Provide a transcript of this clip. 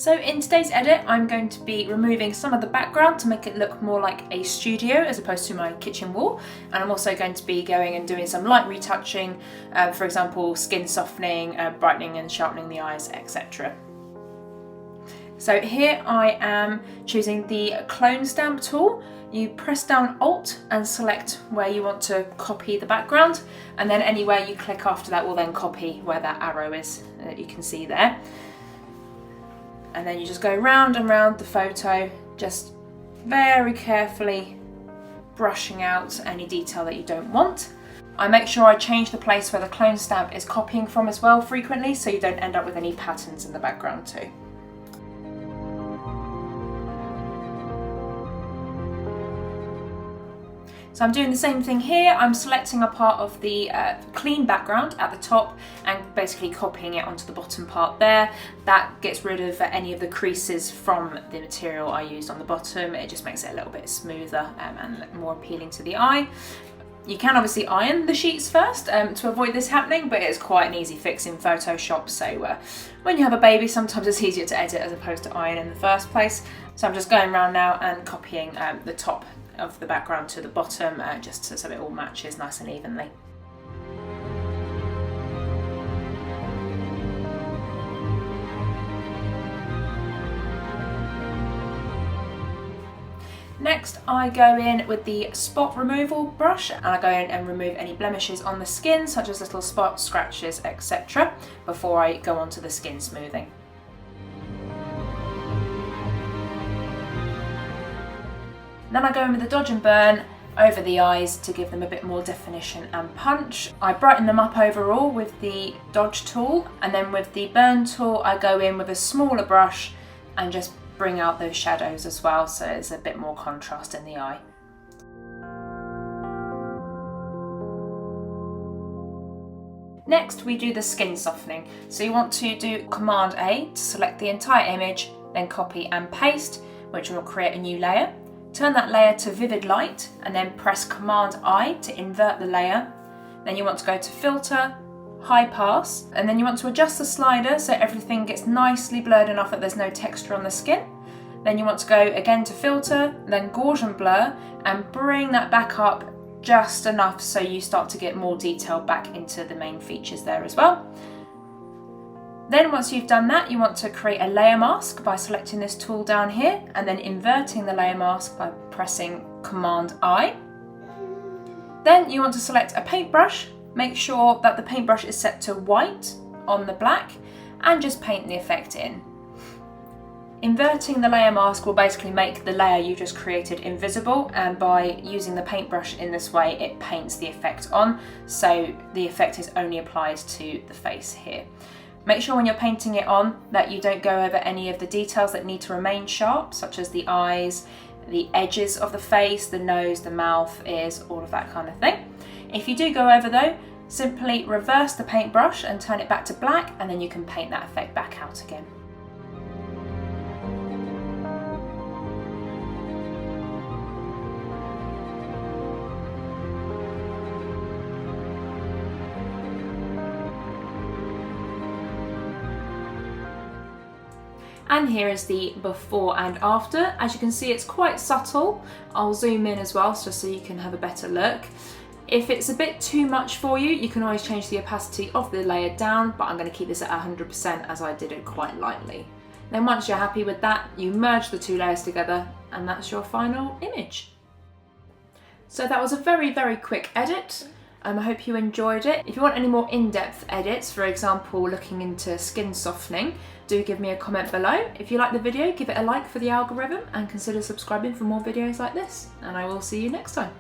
So in today's edit, I'm going to be removing some of the background to make it look more like a studio as opposed to my kitchen wall. And I'm also going to be going and doing some light retouching, for example, skin softening, brightening and sharpening the eyes, etc. So here I am choosing the clone stamp tool. You press down Alt and select where you want to copy the background, and then anywhere you click after that will then copy where that arrow is that you can see there. And then you just go round and round the photo, just very carefully brushing out any detail that you don't want. I make sure I change the place where the clone stamp is copying from as well frequently, so you don't end up with any patterns in the background too. So I'm doing the same thing here. I'm selecting a part of the clean background at the top and basically copying it onto the bottom part there. That gets rid of any of the creases from the material I used on the bottom. It just makes it a little bit smoother and more appealing to the eye. You can obviously iron the sheets first to avoid this happening, but it's quite an easy fix in Photoshop. So when you have a baby, sometimes it's easier to edit as opposed to iron in the first place. So I'm just going around now and copying the top of the background to the bottom, just so it all matches nice and evenly. Next, I go in with the spot removal brush and I go in and remove any blemishes on the skin, such as little spots, scratches, etc., before I go on to the skin smoothing. Then I go in with the dodge and burn over the eyes to give them a bit more definition and punch. I brighten them up overall with the dodge tool, and then with the burn tool I go in with a smaller brush and just bring out those shadows as well, so there's a bit more contrast in the eye. Next we do the skin softening. So you want to do Command A to select the entire image, then copy and paste, which will create a new layer. Turn that layer to vivid light and then press Command I to invert the layer. Then you want to go to Filter, High Pass, and then you want to adjust the slider so everything gets nicely blurred enough that there's no texture on the skin. Then you want to go again to Filter, then Gaussian Blur, and bring that back up just enough so you start to get more detail back into the main features there as well. Then once you've done that, you want to create a layer mask by selecting this tool down here and then inverting the layer mask by pressing Command I. Then you want to select a paintbrush, make sure that the paintbrush is set to white on the black, and just paint the effect in. Inverting the layer mask will basically make the layer you just created invisible, and by using the paintbrush in this way it paints the effect on, so the effect is only applied to the face here. Make sure when you're painting it on that you don't go over any of the details that need to remain sharp, such as the eyes, the edges of the face, the nose, the mouth, ears, all of that kind of thing. If you do go over though, simply reverse the paintbrush and turn it back to black, and then you can paint that effect back out again. And here is the before and after. As you can see, it's quite subtle. I'll zoom in as well just so you can have a better look. If it's a bit too much for you, you can always change the opacity of the layer down, but I'm going to keep this at 100% as I did it quite lightly. Then once you're happy with that, you merge the two layers together and that's your final image. So that was a very, very quick edit. I hope you enjoyed it. If you want any more in-depth edits, for example looking into skin softening, do give me a comment below. If you like the video, give it a like for the algorithm and consider subscribing for more videos like this. And I will see you next time.